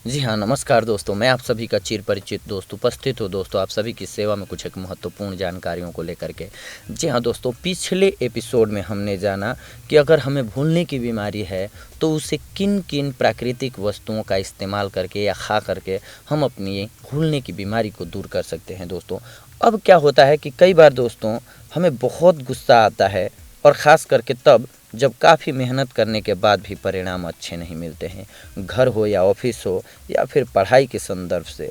जी हाँ, नमस्कार दोस्तों, मैं आप सभी का चिर परिचित दोस्त उपस्थित हूँ दोस्तों आप सभी की सेवा में कुछ एक महत्वपूर्ण जानकारियों को लेकर के। जी हाँ दोस्तों, पिछले एपिसोड में हमने जाना कि अगर हमें भूलने की बीमारी है, तो उसे किन-किन प्राकृतिक वस्तुओं का इस्तेमाल करके या खा करके हम अपनी भूलने की बीमारी को दूर कर सकते हैं दोस्तों। अब क्या होता है कि कई बार दोस्तों हमें बहुत गुस्सा आता है और ख़ास करके तब जब काफ़ी मेहनत करने के बाद भी परिणाम अच्छे नहीं मिलते हैं। घर हो या ऑफिस हो या फिर पढ़ाई के संदर्भ से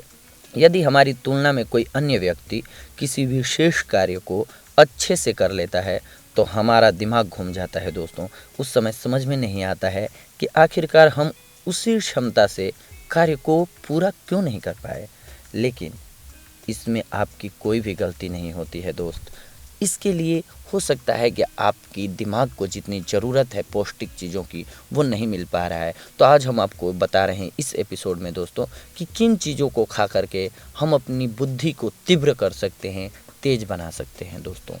यदि हमारी तुलना में कोई अन्य व्यक्ति किसी विशेष कार्य को अच्छे से कर लेता है, तो हमारा दिमाग घूम जाता है दोस्तों। उस समय समझ में नहीं आता है कि आखिरकार हम उसी क्षमता से कार्य को पूरा क्यों नहीं कर पाए। लेकिन इसमें आपकी कोई भी गलती नहीं होती है दोस्त। इसके लिए हो सकता है कि आपकी दिमाग को जितनी ज़रूरत है पौष्टिक चीज़ों की, वो नहीं मिल पा रहा है। तो आज हम आपको बता रहे हैं इस एपिसोड में दोस्तों कि किन चीज़ों को खा करके हम अपनी बुद्धि को तीव्र कर सकते हैं, तेज बना सकते हैं दोस्तों।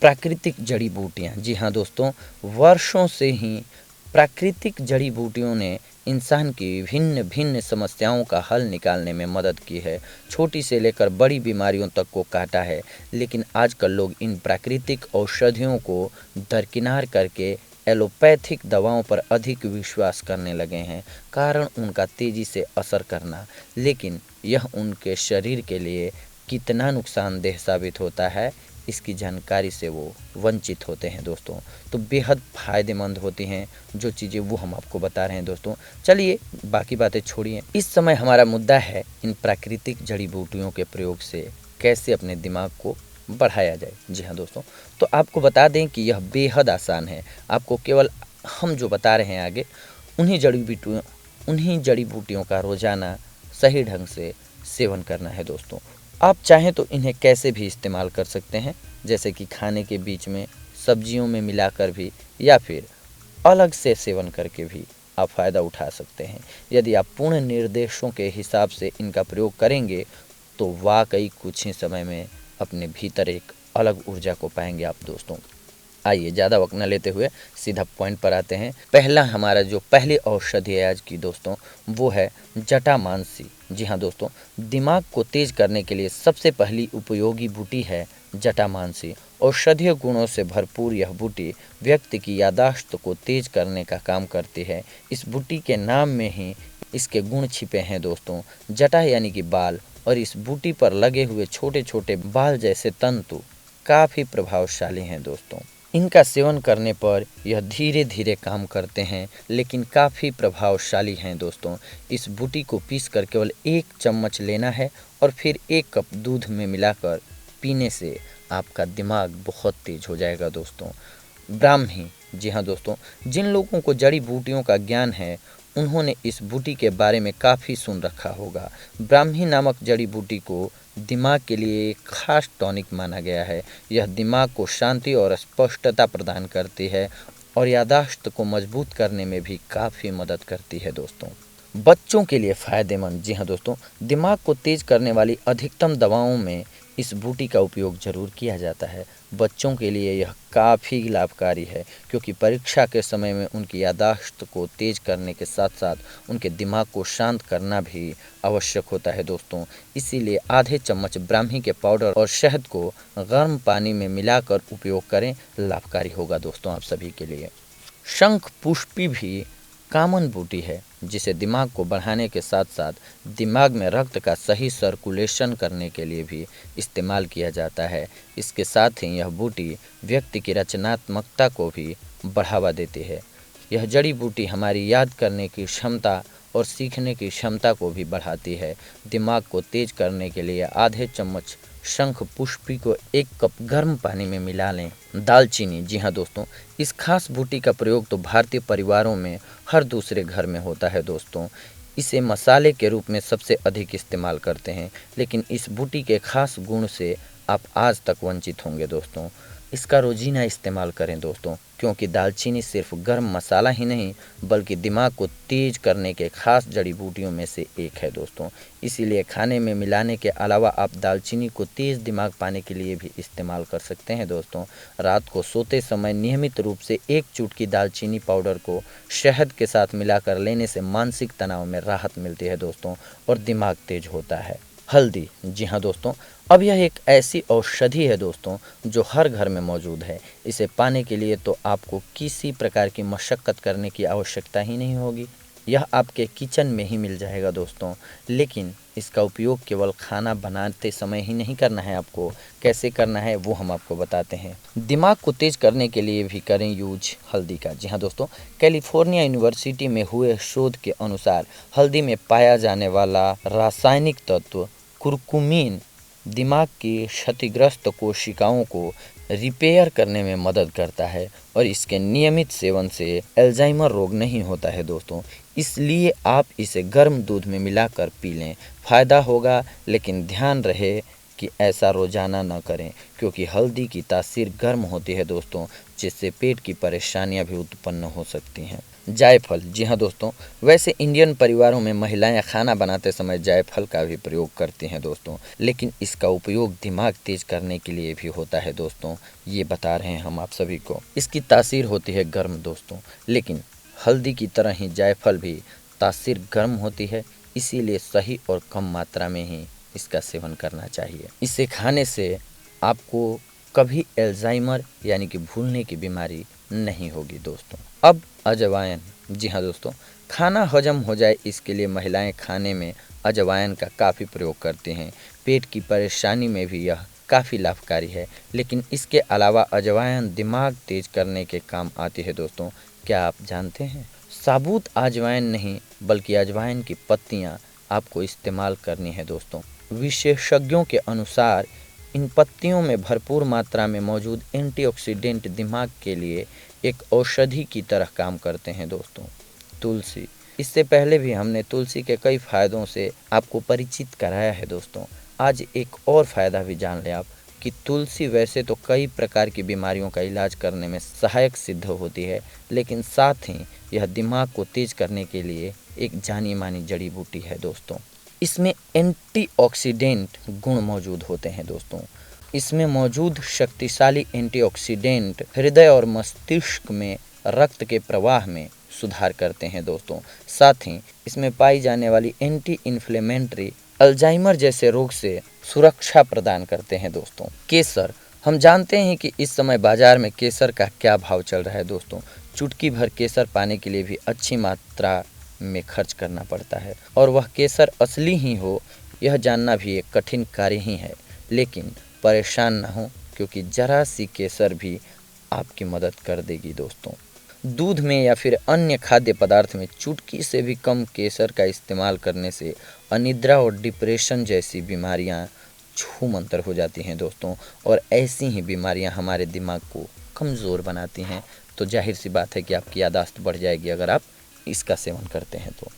प्राकृतिक जड़ी बूटियाँ, जी हाँ दोस्तों, वर्षों से ही प्राकृतिक जड़ी बूटियों ने इंसान की भिन्न भिन्न समस्याओं का हल निकालने में मदद की है। छोटी से लेकर बड़ी बीमारियों तक को काटा है। लेकिन आजकल लोग इन प्राकृतिक औषधियों को दरकिनार करके एलोपैथिक दवाओं पर अधिक विश्वास करने लगे हैं, कारण उनका तेज़ी से असर करना। लेकिन यह उनके शरीर के लिए कितना नुकसानदेह साबित होता है, इसकी जानकारी से वो वंचित होते हैं दोस्तों। तो बेहद फ़ायदेमंद होती हैं जो चीज़ें, वो हम आपको बता रहे हैं दोस्तों। चलिए बाकी बातें छोड़िए, इस समय हमारा मुद्दा है इन प्राकृतिक जड़ी बूटियों के प्रयोग से कैसे अपने दिमाग को बढ़ाया जाए। जी हाँ दोस्तों, तो आपको बता दें कि यह बेहद आसान है। आपको केवल हम जो बता रहे हैं आगे, उन्हीं जड़ी बूटियों का रोज़ाना सही ढंग से सेवन करना है दोस्तों। आप चाहें तो इन्हें कैसे भी इस्तेमाल कर सकते हैं, जैसे कि खाने के बीच में, सब्जियों में मिलाकर भी, या फिर अलग से सेवन करके भी आप फ़ायदा उठा सकते हैं। यदि आप पूर्ण निर्देशों के हिसाब से इनका प्रयोग करेंगे, तो वाकई कुछ ही समय में अपने भीतर एक अलग ऊर्जा को पाएंगे आप दोस्तों। आइए ज़्यादा वक्त न लेते हुए सीधा पॉइंट पर आते हैं। पहला हमारा जो पहली औषधि है आज की दोस्तों, वो है जटामांसी। जी हाँ दोस्तों, दिमाग को तेज करने के लिए सबसे पहली उपयोगी बूटी है जटामांसी। औषधीय गुणों से भरपूर यह बूटी व्यक्ति की याददाश्त को तेज करने का काम करती है। इस बूटी के नाम में ही इसके गुण छिपे हैं दोस्तों। जटा यानी कि बाल, और इस बूटी पर लगे हुए छोटे छोटे बाल जैसे तंतु काफ़ी प्रभावशाली हैं दोस्तों। इनका सेवन करने पर यह धीरे धीरे काम करते हैं, लेकिन काफ़ी प्रभावशाली हैं दोस्तों। इस बूटी को पीसकर केवल 1 चम्मच लेना है और फिर 1 कप दूध में मिलाकर पीने से आपका दिमाग बहुत तेज हो जाएगा दोस्तों। ब्राह्मी, जी हाँ दोस्तों, जिन लोगों को जड़ी बूटियों का ज्ञान है, उन्होंने इस बूटी के बारे में काफ़ी सुन रखा होगा। ब्राह्मी नामक जड़ी बूटी को दिमाग के लिए एक खास टॉनिक माना गया है। यह दिमाग को शांति और स्पष्टता प्रदान करती है और याददाश्त को मजबूत करने में भी काफ़ी मदद करती है दोस्तों। बच्चों के लिए फ़ायदेमंद, जी हाँ दोस्तों, दिमाग को तेज करने वाली अधिकतम दवाओं में इस बूटी का उपयोग ज़रूर किया जाता है। बच्चों के लिए यह काफ़ी लाभकारी है, क्योंकि परीक्षा के समय में उनकी याददाश्त को तेज करने के साथ साथ उनके दिमाग को शांत करना भी आवश्यक होता है दोस्तों। इसीलिए आधे चम्मच ब्राह्मी के पाउडर और शहद को गर्म पानी में मिलाकर उपयोग करें, लाभकारी होगा दोस्तों आप सभी के लिए। शंख पुष्पी भी कॉमन बूटी है, जिसे दिमाग को बढ़ाने के साथ साथ दिमाग में रक्त का सही सर्कुलेशन करने के लिए भी इस्तेमाल किया जाता है। इसके साथ ही यह बूटी व्यक्ति की रचनात्मकता को भी बढ़ावा देती है। यह जड़ी बूटी हमारी याद करने की क्षमता और सीखने की क्षमता को भी बढ़ाती है। दिमाग को तेज करने के लिए आधे चम्मच शंख पुष्पी को 1 कप गर्म पानी में मिला लें। दालचीनी, जी हाँ दोस्तों, इस खास बूटी का प्रयोग तो भारतीय परिवारों में हर दूसरे घर में होता है दोस्तों। इसे मसाले के रूप में सबसे अधिक इस्तेमाल करते हैं, लेकिन इस बूटी के खास गुण से आप आज तक वंचित होंगे दोस्तों। इसका रोजीना इस्तेमाल करें दोस्तों, क्योंकि दालचीनी सिर्फ गर्म मसाला ही नहीं बल्कि दिमाग को तेज करने के खास जड़ी बूटियों में से एक है दोस्तों। इसीलिए खाने में मिलाने के अलावा आप दालचीनी को तेज दिमाग पाने के लिए भी इस्तेमाल कर सकते हैं दोस्तों। रात को सोते समय नियमित रूप से एक चुटकी दालचीनी पाउडर को शहद के साथ मिलाकर लेने से मानसिक तनाव में राहत मिलती है दोस्तों और दिमाग तेज होता है। हल्दी, जी हाँ दोस्तों, अब यह एक ऐसी औषधि है दोस्तों जो हर घर में मौजूद है। इसे पाने के लिए तो आपको किसी प्रकार की मशक्क़त करने की आवश्यकता ही नहीं होगी, यह आपके किचन में ही मिल जाएगा दोस्तों। लेकिन इसका उपयोग केवल खाना बनाते समय ही नहीं करना है, आपको कैसे करना है वो हम आपको बताते हैं। दिमाग को तेज करने के लिए भी करें यूज हल्दी का। जी हाँ दोस्तों, कैलिफोर्निया यूनिवर्सिटी में हुए शोध के अनुसार हल्दी में पाया जाने वाला रासायनिक तत्व कुरकुमीन दिमाग की क्षतिग्रस्त कोशिकाओं को रिपेयर करने में मदद करता है और इसके नियमित सेवन से अल्जाइमर रोग नहीं होता है दोस्तों। इसलिए आप इसे गर्म दूध में मिलाकर पी लें, फ़ायदा होगा। लेकिन ध्यान रहे कि ऐसा रोज़ाना न करें, क्योंकि हल्दी की तासीर गर्म होती है दोस्तों, जिससे पेट की परेशानियां भी उत्पन्न हो सकती हैं। जायफल, जी हाँ दोस्तों, वैसे इंडियन परिवारों में महिलाएं खाना बनाते समय जायफल का भी प्रयोग करती हैं दोस्तों, लेकिन इसका उपयोग दिमाग तेज करने के लिए भी होता है दोस्तों। ये बता रहे हैं हम आप सभी को। इसकी तासीर होती है गर्म दोस्तों, लेकिन हल्दी की तरह ही जायफल भी तासीर गर्म होती है, इसीलिए सही और कम मात्रा में ही इसका सेवन करना चाहिए। इसे खाने से आपको कभी अल्जाइमर यानी कि भूलने की बीमारी नहीं होगी दोस्तों। अब अजवाइन, जी हाँ दोस्तों, खाना हजम हो जाए इसके लिए महिलाएं खाने में अजवाइन का काफ़ी प्रयोग करती हैं। पेट की परेशानी में भी यह काफ़ी लाभकारी है। लेकिन इसके अलावा अजवाइन दिमाग तेज करने के काम आती है दोस्तों। क्या आप जानते हैं, साबुत अजवाइन नहीं बल्कि अजवाइन की पत्तियाँ आपको इस्तेमाल करनी है दोस्तों। विशेषज्ञों के अनुसार इन पत्तियों में भरपूर मात्रा में मौजूद एंटीऑक्सीडेंट दिमाग के लिए एक औषधि की तरह काम करते हैं दोस्तों। तुलसी, इससे पहले भी हमने तुलसी के कई फ़ायदों से आपको परिचित कराया है दोस्तों। आज एक और फ़ायदा भी जान लें आप कि तुलसी वैसे तो कई प्रकार की बीमारियों का इलाज करने में सहायक सिद्ध होती है, लेकिन साथ ही यह दिमाग को तेज करने के लिए एक जानी मानी जड़ी बूटी है दोस्तों। इसमें एंटीऑक्सीडेंट गुण मौजूद होते हैं दोस्तों। इसमें मौजूद शक्तिशाली एंटीऑक्सीडेंट हृदय और मस्तिष्क में रक्त के प्रवाह में सुधार करते हैं दोस्तों। साथ ही इसमें पाई जाने वाली एंटी इन्फ्लेमेटरी अल्जाइमर जैसे रोग से सुरक्षा प्रदान करते हैं दोस्तों। केसर, हम जानते हैं कि इस समय बाजार में केसर का क्या भाव चल रहा है दोस्तों। चुटकी भर केसर पाने के लिए भी अच्छी मात्रा में खर्च करना पड़ता है, और वह केसर असली ही हो यह जानना भी एक कठिन कार्य ही है। लेकिन परेशान ना हो, क्योंकि जरा सी केसर भी आपकी मदद कर देगी दोस्तों। दूध में या फिर अन्य खाद्य पदार्थ में चुटकी से भी कम केसर का इस्तेमाल करने से अनिद्रा और डिप्रेशन जैसी बीमारियां छूमंतर हो जाती हैं दोस्तों, और ऐसी ही बीमारियां हमारे दिमाग को कमज़ोर बनाती हैं। तो जाहिर सी बात है कि आपकी याददाश्त बढ़ जाएगी अगर आप इसका सेवन करते हैं तो।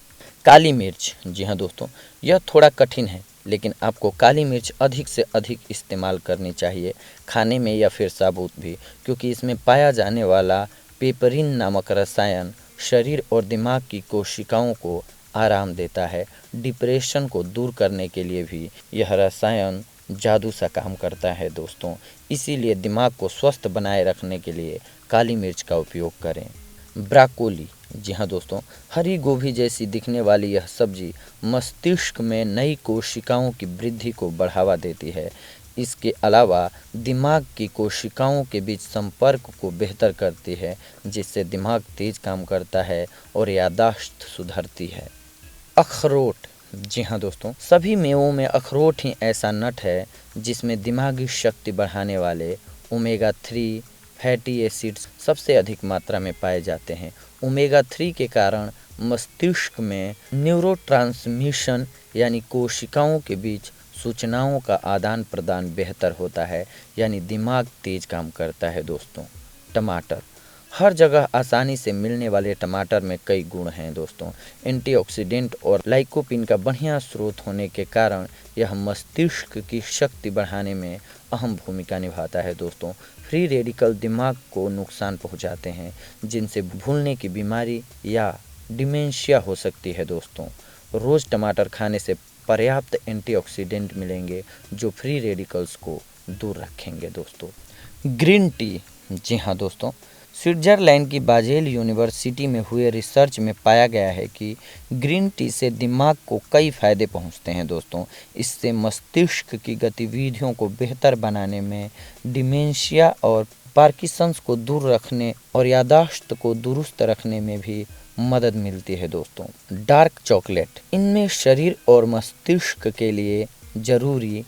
काली मिर्च, जी हाँ दोस्तों, यह थोड़ा कठिन है, लेकिन आपको काली मिर्च अधिक से अधिक इस्तेमाल करनी चाहिए, खाने में या फिर साबुत भी, क्योंकि इसमें पाया जाने वाला पेपरिन नामक रसायन शरीर और दिमाग की कोशिकाओं को आराम देता है। डिप्रेशन को दूर करने के लिए भी यह रसायन जादू सा काम करता है दोस्तों। इसीलिए दिमाग को स्वस्थ बनाए रखने के लिए काली मिर्च का उपयोग करें। ब्रोकोली, जी हाँ दोस्तों, हरी गोभी जैसी दिखने वाली यह सब्जी मस्तिष्क में नई कोशिकाओं की वृद्धि को बढ़ावा देती है। इसके अलावा दिमाग की कोशिकाओं के बीच संपर्क को बेहतर करती है, जिससे दिमाग तेज काम करता है और याददाश्त सुधरती है। अखरोट, जी हाँ दोस्तों, सभी मेवों में अखरोट ही ऐसा नट है जिसमें दिमागी शक्ति बढ़ाने वाले ओमेगा 3 फैटी एसिड्स सबसे अधिक मात्रा में पाए जाते हैं। ओमेगा 3 के कारण मस्तिष्क में न्यूरोट्रांसमिशन यानी कोशिकाओं के बीच सूचनाओं का आदान प्रदान बेहतर होता है, यानी दिमाग तेज काम करता है दोस्तों। टमाटर, हर जगह आसानी से मिलने वाले टमाटर में कई गुण हैं दोस्तों। एंटीऑक्सीडेंट और लाइकोपिन का बढ़िया स्रोत होने के कारण यह मस्तिष्क की शक्ति बढ़ाने में अहम भूमिका निभाता है दोस्तों। फ्री रेडिकल दिमाग को नुकसान पहुंचाते हैं, जिनसे भूलने की बीमारी या डिमेंशिया हो सकती है दोस्तों। रोज़ टमाटर खाने से पर्याप्त एंटीऑक्सीडेंट मिलेंगे जो फ्री रेडिकल्स को दूर रखेंगे दोस्तों। ग्रीन टी, जी हाँ दोस्तों, स्विट्ज़रलैंड की बाजेल यूनिवर्सिटी में हुए रिसर्च में पाया गया है कि ग्रीन टी से दिमाग को कई फायदे पहुंचते हैं दोस्तों। इससे मस्तिष्क की गतिविधियों को बेहतर बनाने में, डिमेंशिया और पार्किंसंस को दूर रखने और याददाश्त को दुरुस्त रखने में भी मदद मिलती है दोस्तों। डार्क चॉकलेट, इनमें शरीर और मस्तिष्क के लिए ज़रूरी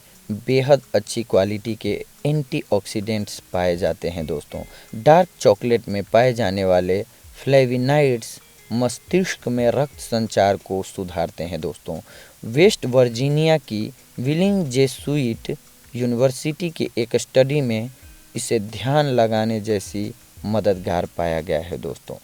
बेहद अच्छी क्वालिटी के एंटीऑक्सीडेंट्स पाए जाते हैं दोस्तों। डार्क चॉकलेट में पाए जाने वाले फ्लेविनाइड्स मस्तिष्क में रक्त संचार को सुधारते हैं दोस्तों। वेस्ट वर्जीनिया की विलिंग जेसुइट यूनिवर्सिटी की एक स्टडी में इसे ध्यान लगाने जैसी मददगार पाया गया है दोस्तों।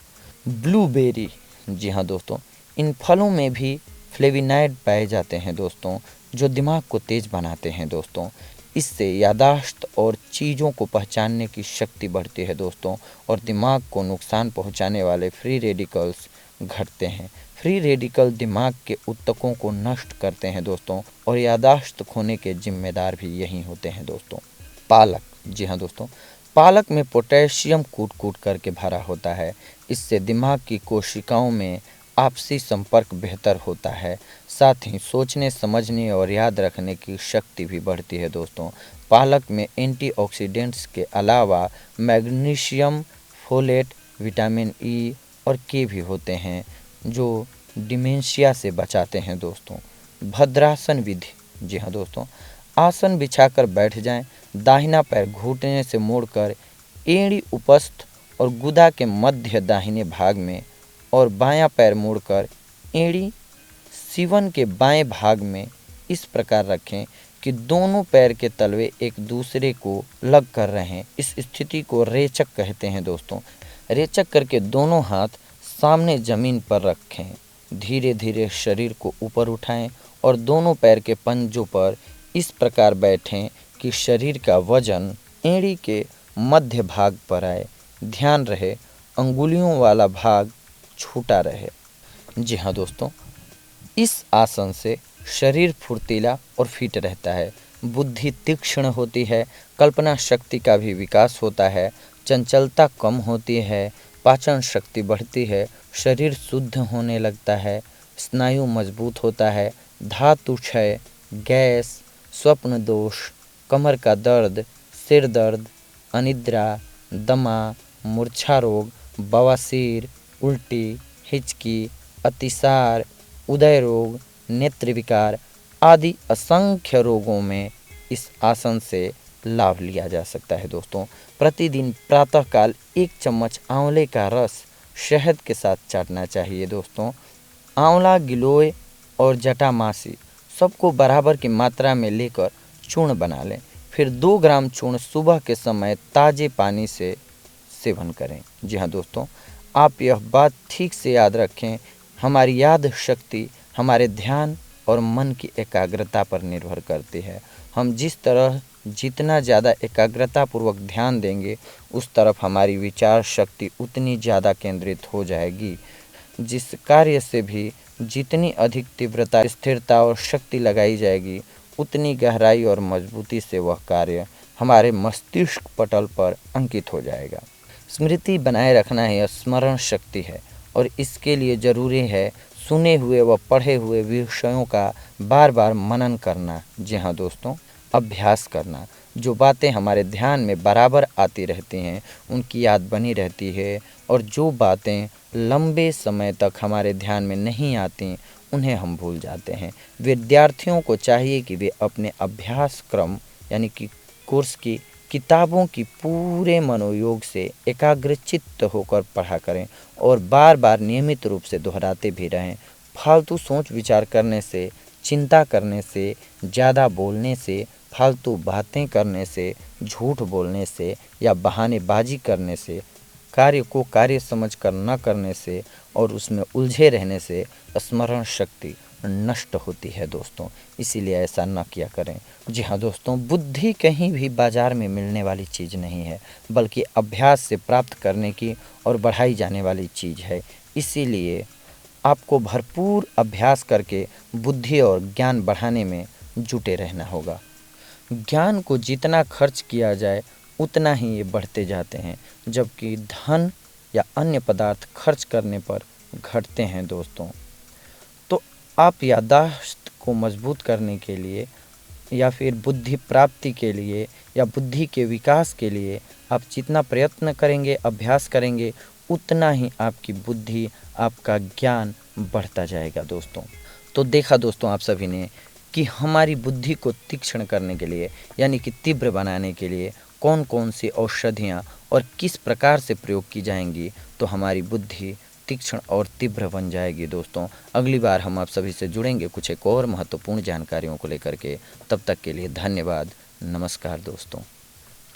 ब्लूबेरी, जी हाँ दोस्तों, इन फलों में भी फ्लेविनाइड पाए जाते हैं दोस्तों, जो दिमाग को तेज़ बनाते हैं दोस्तों। इससे याददाश्त और चीज़ों को पहचानने की शक्ति बढ़ती है दोस्तों, और दिमाग को नुकसान पहुंचाने वाले फ्री रेडिकल्स घटते हैं। फ्री रेडिकल दिमाग के ऊतकों को नष्ट करते हैं दोस्तों, और याददाश्त खोने के जिम्मेदार भी यही होते हैं दोस्तों। पालक, जी हाँ दोस्तों, पालक में पोटेशियम कूट कूट करके भरा होता है। इससे दिमाग की कोशिकाओं में आपसी संपर्क बेहतर होता है, साथ ही सोचने समझने और याद रखने की शक्ति भी बढ़ती है दोस्तों। पालक में एंटीऑक्सीडेंट्स के अलावा मैग्नीशियम, फोलेट, विटामिन ई और के भी होते हैं, जो डिमेंशिया से बचाते हैं दोस्तों। भद्रासन विधि, जी हाँ दोस्तों, आसन बिछाकर बैठ जाएं, दाहिना पैर घुटने से मोड़कर एड़ी उपस्थ और गुदा के मध्य दाहिने भाग में, और बायां पैर मोड़कर एड़ी सीवन के बाएं भाग में इस प्रकार रखें कि दोनों पैर के तलवे एक दूसरे को लग कर रहें। इस स्थिति को रेचक कहते हैं दोस्तों। रेचक करके दोनों हाथ सामने जमीन पर रखें। धीरे धीरे शरीर को ऊपर उठाएं और दोनों पैर के पंजों पर इस प्रकार बैठें कि शरीर का वजन एड़ी के मध्य भाग पर आए। ध्यान रहे अंगुलियों वाला भाग छूटा रहे। जी हाँ दोस्तों, इस आसन से शरीर फुर्तीला और फिट रहता है, बुद्धि तीक्ष्ण होती है, कल्पना शक्ति का भी विकास होता है, चंचलता कम होती है, पाचन शक्ति बढ़ती है, शरीर शुद्ध होने लगता है, स्नायु मजबूत होता है, धातु क्षय, गैस, स्वप्न दोष, कमर का दर्द, सिर दर्द, अनिद्रा, दमा, मूर्छा रोग, बवासीर, उल्टी, हिचकी, अतिसार, उदय रोग, नेत्र विकार आदि असंख्य रोगों में इस आसन से लाभ लिया जा सकता है दोस्तों। प्रतिदिन प्रातःकाल 1 चम्मच आंवले का रस शहद के साथ चाटना चाहिए दोस्तों। आंवला, गिलोय और जटामासी सबको बराबर की मात्रा में लेकर चूर्ण बना लें। फिर 2 ग्राम चूर्ण सुबह के समय ताज़े पानी से सेवन करें। जी हाँ दोस्तों, आप यह बात ठीक से याद रखें, हमारी याद शक्ति हमारे ध्यान और मन की एकाग्रता पर निर्भर करती है। हम जिस तरह जितना ज़्यादा एकाग्रतापूर्वक ध्यान देंगे, उस तरफ हमारी विचार शक्ति उतनी ज़्यादा केंद्रित हो जाएगी। जिस कार्य से भी जितनी अधिक तीव्रता, स्थिरता और शक्ति लगाई जाएगी, उतनी गहराई और मजबूती से वह कार्य हमारे मस्तिष्क पटल पर अंकित हो जाएगा। स्मृति बनाए रखना ही स्मरण शक्ति है, और इसके लिए ज़रूरी है सुने हुए व पढ़े हुए विषयों का बार बार मनन करना। जी हाँ दोस्तों, अभ्यास करना। जो बातें हमारे ध्यान में बराबर आती रहती हैं, उनकी याद बनी रहती है, और जो बातें लंबे समय तक हमारे ध्यान में नहीं आती, उन्हें हम भूल जाते हैं। विद्यार्थियों को चाहिए कि वे अपने अभ्यास क्रम यानी कि कोर्स की किताबों की पूरे मनोयोग से एकाग्रचित्त होकर पढ़ा करें, और बार बार नियमित रूप से दोहराते भी रहें। फालतू सोच विचार करने से, चिंता करने से, ज़्यादा बोलने से, फालतू बातें करने से, झूठ बोलने से या बहानेबाजी करने से कार्य को कार्य समझकर न करने से और उसमें उलझे रहने से स्मरण शक्ति नष्ट होती है दोस्तों, इसीलिए ऐसा न किया करें। जी हाँ दोस्तों, बुद्धि कहीं भी बाज़ार में मिलने वाली चीज़ नहीं है, बल्कि अभ्यास से प्राप्त करने की और बढ़ाई जाने वाली चीज़ है। इसीलिए आपको भरपूर अभ्यास करके बुद्धि और ज्ञान बढ़ाने में जुटे रहना होगा। ज्ञान को जितना खर्च किया जाए उतना ही ये बढ़ते जाते हैं, जबकि धन या अन्य पदार्थ खर्च करने पर घटते हैं दोस्तों। तो आप याददाश्त को मजबूत करने के लिए या फिर बुद्धि प्राप्ति के लिए या बुद्धि के विकास के लिए आप जितना प्रयत्न करेंगे, अभ्यास करेंगे, उतना ही आपकी बुद्धि, आपका ज्ञान बढ़ता जाएगा दोस्तों। तो देखा दोस्तों आप सभी ने कि हमारी बुद्धि को तीक्ष्ण करने के लिए यानी कि तीव्र बनाने के लिए कौन कौन सी औषधियाँ और किस प्रकार से प्रयोग की जाएंगी, तो हमारी बुद्धि तीक्ष्ण और तीव्र बन जाएगी दोस्तों। अगली बार हम आप सभी से जुड़ेंगे कुछ एक और महत्वपूर्ण जानकारियों को लेकर के। तब तक के लिए धन्यवाद। नमस्कार दोस्तों।